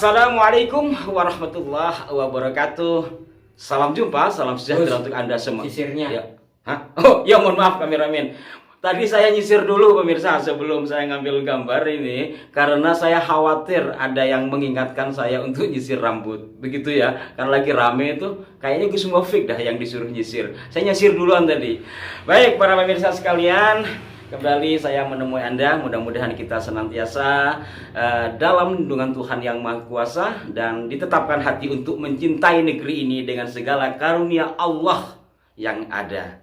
Assalamualaikum warahmatullahi wabarakatuh. Salam jumpa, salam sejahtera untuk Anda semua. Sisirnya. Ya. Hah? Oh, ya mohon maaf kameramen. Tadi saya nyisir dulu pemirsa sebelum saya ngambil gambar ini karena saya khawatir ada yang mengingatkan saya untuk nyisir rambut. Begitu ya. Karena lagi rame itu kayaknya Gus Muafik dah yang disuruh nyisir. Saya nyisir duluan tadi. Baik para pemirsa sekalian, kembali saya menemui Anda. Mudah-mudahan kita senantiasa dalam lindungan Tuhan yang Maha Kuasa dan ditetapkan hati untuk mencintai negeri ini dengan segala karunia Allah yang ada.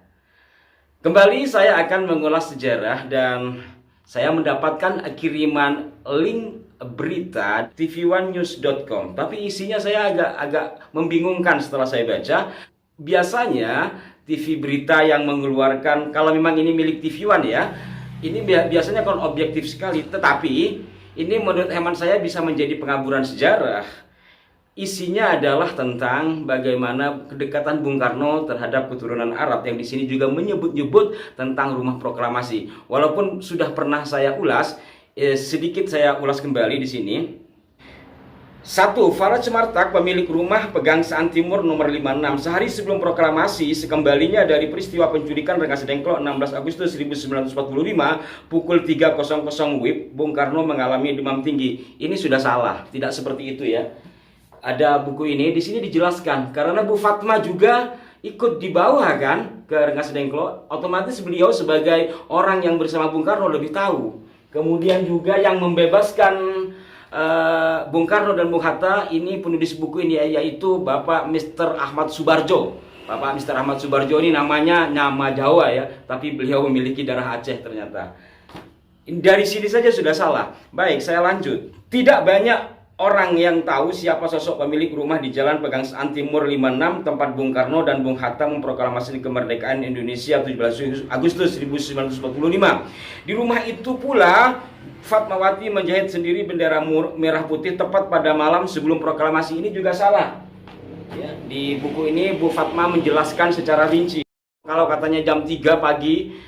Kembali saya akan mengulas sejarah dan saya mendapatkan kiriman link berita tv1news.com. Tapi isinya saya agak membingungkan setelah saya baca. Biasanya TV berita yang mengeluarkan, kalau memang ini milik TV One ya, ini biasanya kan objektif sekali. Tetapi ini menurut hemat saya bisa menjadi pengaburan sejarah. Isinya adalah tentang bagaimana kedekatan Bung Karno terhadap keturunan Arab yang di sini juga menyebut-nyebut tentang rumah proklamasi. Walaupun sudah pernah saya ulas, sedikit saya ulas kembali di sini. 1. Faraj Martak, pemilik rumah Pegangsaan Timur nomor 56, sehari sebelum proklamasi, sekembalinya dari peristiwa penculikan Rengas Dengklok 16 Agustus 1945 pukul 3.00 WIB, Bung Karno mengalami demam tinggi. Ini sudah salah, tidak seperti itu ya. Ada buku ini, di sini dijelaskan karena Bu Fatma juga ikut dibawa kan ke Rengas Dengklok, otomatis beliau sebagai orang yang bersama Bung Karno lebih tahu. Kemudian juga yang membebaskan Bung Karno dan Bung Hatta ini penulis buku ini yaitu Bapak Mr. Ahmad Subarjo. Bapak Mr. Ahmad Subarjo ini namanya nama Jawa ya, tapi beliau memiliki darah Aceh ternyata. Dari sini saja sudah salah. Baik, saya lanjut. Tidak banyak orang yang tahu siapa sosok pemilik rumah di Jalan Pegangsaan Timur 56 tempat Bung Karno dan Bung Hatta memproklamasi kemerdekaan Indonesia 17 Agustus 1945. Di rumah itu pula Fatmawati menjahit sendiri bendera merah putih tepat pada malam sebelum proklamasi. Ini juga salah ya, di buku ini Bu Fatma menjelaskan secara rinci. Kalau katanya jam 3 pagi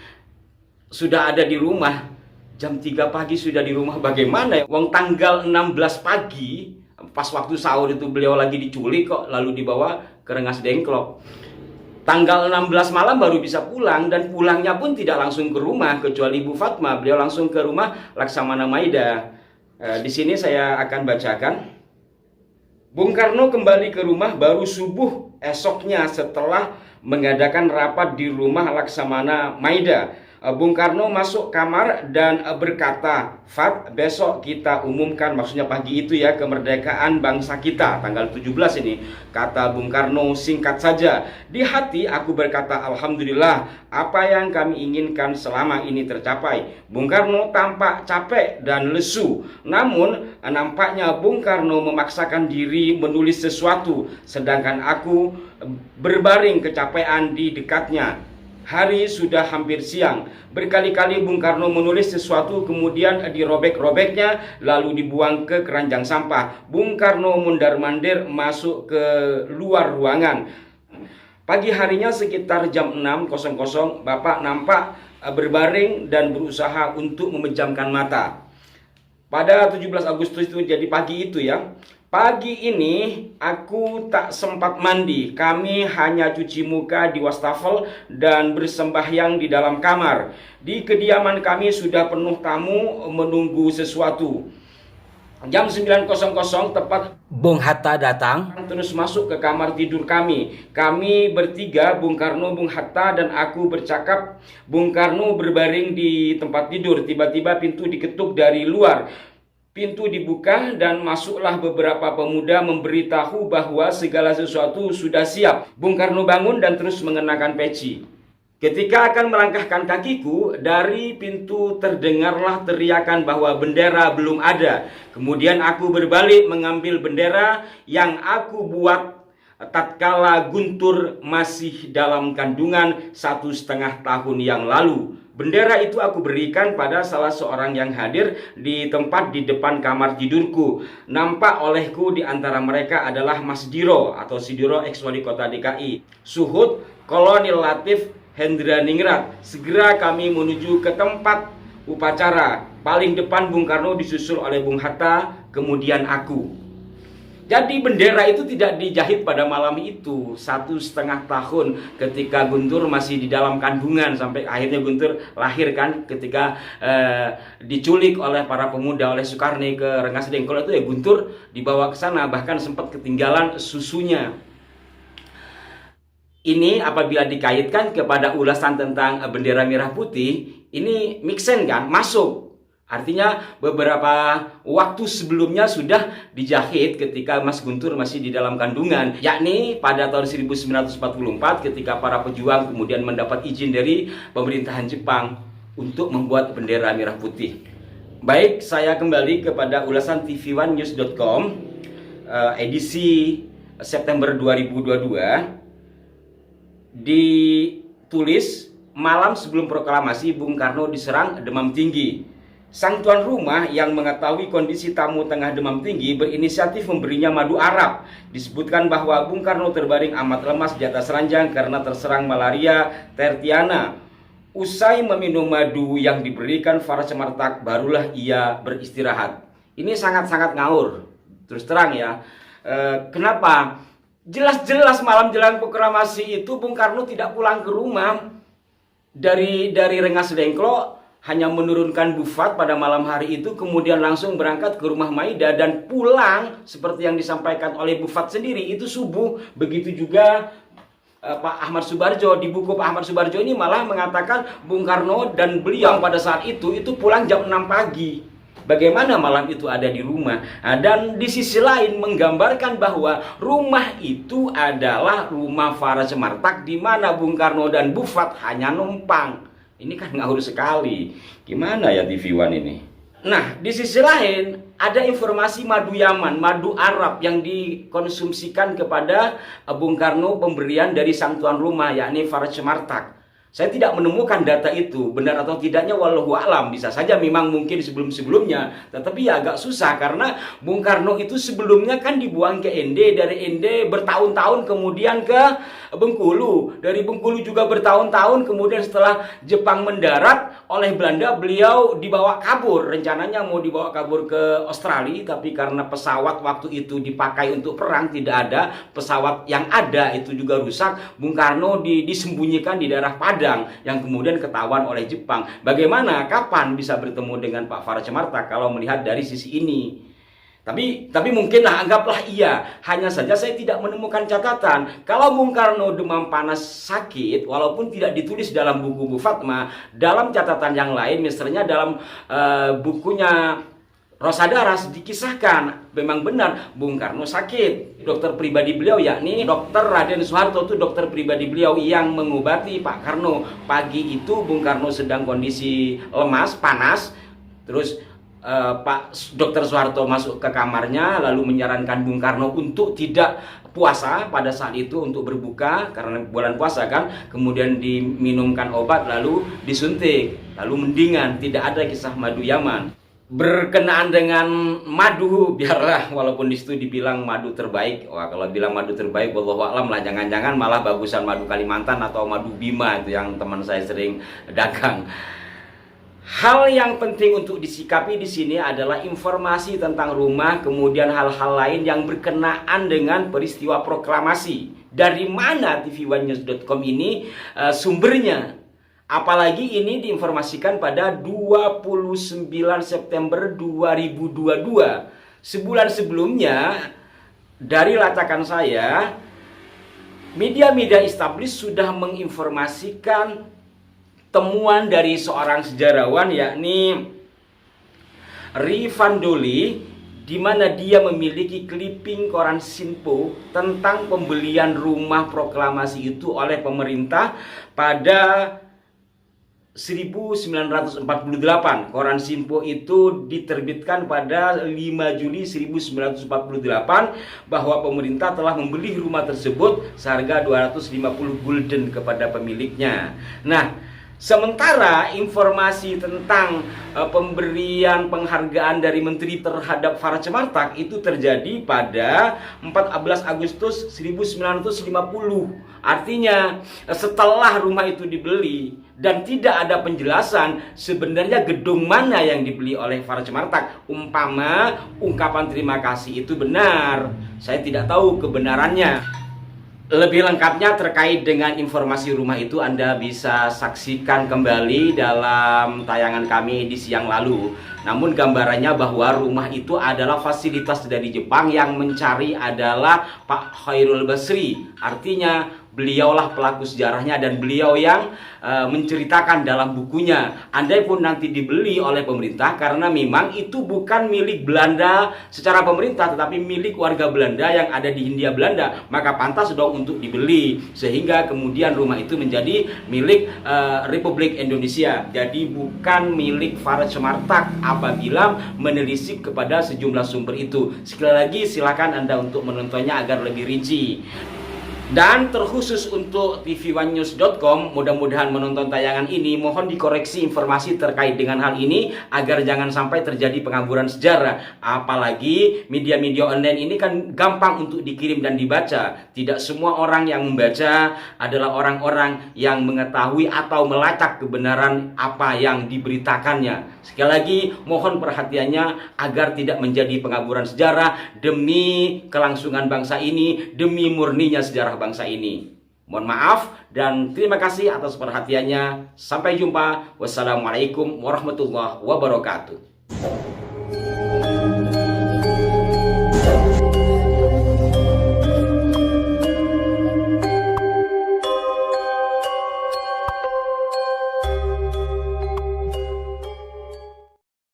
sudah ada di rumah, jam 3 pagi sudah di rumah bagaimana ya? Wong tanggal 16 pagi pas waktu sahur itu beliau lagi diculik kok lalu dibawa ke Rengas Dengklok. Tanggal 16 malam baru bisa pulang dan pulangnya pun tidak langsung ke rumah kecuali Bu Fatma, beliau langsung ke rumah Laksamana Maida. Di sini saya akan bacakan. Bung Karno kembali ke rumah baru subuh esoknya setelah mengadakan rapat di rumah Laksamana Maida. Bung Karno masuk kamar dan berkata, "Fat, besok kita umumkan," maksudnya pagi itu ya, kemerdekaan bangsa kita, tanggal 17 ini. Kata Bung Karno singkat saja, "Di hati aku berkata, Alhamdulillah, apa yang kami inginkan selama ini tercapai." Bung Karno tampak capek dan lesu. Namun, nampaknya Bung Karno memaksakan diri menulis sesuatu, sedangkan aku berbaring kecapean di dekatnya. Hari sudah hampir siang. Berkali-kali Bung Karno menulis sesuatu kemudian dirobek-robeknya lalu dibuang ke keranjang sampah. Bung Karno mundar-mandir masuk ke luar ruangan. Pagi harinya sekitar jam 6.00 Bapak nampak berbaring dan berusaha untuk memejamkan mata. Pada 17 Agustus itu jadi pagi itu ya. Pagi ini aku tak sempat mandi. Kami hanya cuci muka di wastafel dan bersembahyang di dalam kamar. Di kediaman kami sudah penuh tamu menunggu sesuatu. Jam 9.00 tepat Bung Hatta datang terus masuk ke kamar tidur kami. Kami bertiga, Bung Karno, Bung Hatta dan aku bercakap. Bung Karno berbaring di tempat tidur. Tiba-tiba pintu diketuk dari luar. Pintu dibuka dan masuklah beberapa pemuda memberitahu bahwa segala sesuatu sudah siap. Bung Karno bangun dan terus mengenakan peci. Ketika akan melangkahkan kakiku, dari pintu terdengarlah teriakan bahwa bendera belum ada. Kemudian aku berbalik mengambil bendera yang aku buat tatkala Guntur masih dalam kandungan 1,5 tahun yang lalu. Bendera itu aku berikan pada salah seorang yang hadir di tempat di depan kamar tidurku. Nampak olehku di antara mereka adalah Mas Diro atau Sidiro ex-wali kota DKI, Suhud, Kolonel Latif Hendra Ningrat. Segera kami menuju ke tempat upacara. Paling depan Bung Karno disusul oleh Bung Hatta, kemudian aku. Jadi bendera itu tidak dijahit pada malam itu. 1,5 tahun ketika Guntur masih di dalam kandungan, sampai akhirnya Guntur lahir kan, ketika diculik oleh para pemuda, oleh Soekarni ke Rengas Dengklok itu ya Guntur dibawa ke sana, bahkan sempat ketinggalan susunya. Ini apabila dikaitkan kepada ulasan tentang bendera merah putih, ini make sense kan, masuk. Artinya beberapa waktu sebelumnya sudah dijahit ketika Mas Guntur masih di dalam kandungan, yakni pada tahun 1944 ketika para pejuang kemudian mendapat izin dari pemerintahan Jepang untuk membuat bendera merah putih. Baik, saya kembali kepada ulasan tv1news.com edisi September 2022. Ditulis, malam sebelum proklamasi Bung Karno diserang demam tinggi. Sang tuan rumah yang mengetahui kondisi tamu tengah demam tinggi berinisiatif memberinya madu Arab. Disebutkan bahwa Bung Karno terbaring amat lemas di atas ranjang karena terserang malaria tertiana. Usai meminum madu yang diberikan Farah Cemartak, barulah ia beristirahat. Ini sangat-sangat ngawur, terus terang ya. Kenapa? Jelas-jelas malam jelang proklamasi itu Bung Karno tidak pulang ke rumah. Dari Rengas Dengklok hanya menurunkan bufat pada malam hari itu, kemudian langsung berangkat ke rumah Maida dan pulang seperti yang disampaikan oleh bufat sendiri itu subuh. Begitu juga Pak Ahmad Subarjo. Di buku Pak Ahmad Subarjo ini malah mengatakan Bung Karno dan beliau pada saat itu pulang jam 6 pagi. Bagaimana malam itu ada di rumah. Dan di sisi lain menggambarkan bahwa rumah itu adalah rumah Farah Cemartak, di mana Bung Karno dan bufat hanya numpang. Ini kan ngawur sekali. Gimana ya TV One ini? Nah, di sisi lain ada informasi madu Yaman, madu Arab yang dikonsumsikan kepada Bung Karno, pemberian dari sang tuan rumah yakni Farah Cemartak. Saya tidak menemukan data itu, benar atau tidaknya wallahu a'lam. Bisa saja memang mungkin sebelum-sebelumnya, tetapi ya agak susah karena Bung Karno itu sebelumnya kan dibuang ke ND, dari ND bertahun-tahun kemudian ke Bengkulu, dari Bengkulu juga bertahun-tahun, kemudian setelah Jepang mendarat oleh Belanda beliau dibawa kabur. Rencananya mau dibawa kabur ke Australia, tapi karena pesawat waktu itu dipakai untuk perang, tidak ada pesawat yang ada itu juga rusak. Bung Karno disembunyikan di daerah Padang yang kemudian ketahuan oleh Jepang. Bagaimana, kapan bisa bertemu dengan Pak Farah Cemartak kalau melihat dari sisi ini? Tapi mungkinlah, anggaplah iya. Hanya saja saya tidak menemukan catatan kalau Bung Karno demam panas sakit, walaupun tidak ditulis dalam buku Bu Fatma, dalam catatan yang lain, misalnya dalam bukunya Rosa Daras dikisahkan memang benar Bung Karno sakit. Dokter pribadi beliau yakni Dokter Raden Soeharto itu dokter pribadi beliau yang mengobati Pak Karno. Pagi itu Bung Karno sedang kondisi lemas, panas. Terus Pak Dokter Soeharto masuk ke kamarnya lalu menyarankan Bung Karno untuk tidak puasa pada saat itu, untuk berbuka karena bulan puasa kan. Kemudian diminumkan obat lalu disuntik, lalu mendingan. Tidak ada kisah madu Yaman. Berkenaan dengan madu, biarlah walaupun di situ dibilang madu terbaik. Wah, kalau bilang madu terbaik wallahu a'lam lah, jangan-jangan malah bagusan madu Kalimantan atau madu Bima itu yang teman saya sering dagang. Hal yang penting untuk disikapi di sini adalah informasi tentang rumah, kemudian hal-hal lain yang berkenaan dengan peristiwa proklamasi. Dari mana tv1news.com ini sumbernya? Apalagi ini diinformasikan pada 29 September 2022. Sebulan sebelumnya, dari latakan saya, media-media established sudah menginformasikan temuan dari seorang sejarawan yakni Rifandoli, di mana dia memiliki clipping koran Sinpo tentang pembelian rumah proklamasi itu oleh pemerintah pada 1948. Koran Sinpo itu diterbitkan pada 5 Juli 1948 bahwa pemerintah telah membeli rumah tersebut seharga 250 gulden kepada pemiliknya. Nah, sementara informasi tentang pemberian penghargaan dari Menteri terhadap Farah Cemartak itu terjadi pada 14 Agustus 1950. Artinya setelah rumah itu dibeli, dan tidak ada penjelasan sebenarnya gedung mana yang dibeli oleh Faraj Martak. Umpama ungkapan terima kasih itu benar, saya tidak tahu kebenarannya. Lebih lengkapnya terkait dengan informasi rumah itu Anda bisa saksikan kembali dalam tayangan kami edisi yang lalu. Namun gambarannya bahwa rumah itu adalah fasilitas dari Jepang, yang mencari adalah Pak Khairul Basri. Artinya beliaulah pelaku sejarahnya dan beliau yang menceritakan dalam bukunya. Andai pun nanti dibeli oleh pemerintah, karena memang itu bukan milik Belanda secara pemerintah, tetapi milik warga Belanda yang ada di Hindia Belanda, maka pantas dong untuk dibeli, sehingga kemudian rumah itu menjadi milik Republik Indonesia. Jadi bukan milik Faraj Martak apabila menelisik kepada sejumlah sumber itu. Sekali lagi silakan Anda untuk menontonnya agar lebih rinci. Dan terkhusus untuk tv1news.com, mudah-mudahan menonton tayangan ini mohon dikoreksi informasi terkait dengan hal ini agar jangan sampai terjadi pengaburan sejarah. Apalagi media-media online ini kan gampang untuk dikirim dan dibaca. Tidak semua orang yang membaca adalah orang-orang yang mengetahui atau melacak kebenaran apa yang diberitakannya. Sekali lagi mohon perhatiannya agar tidak menjadi pengaburan sejarah demi kelangsungan bangsa ini, demi murninya sejarah bangsa ini. Mohon maaf dan terima kasih atas perhatiannya. Sampai jumpa. Wassalamualaikum warahmatullahi wabarakatuh.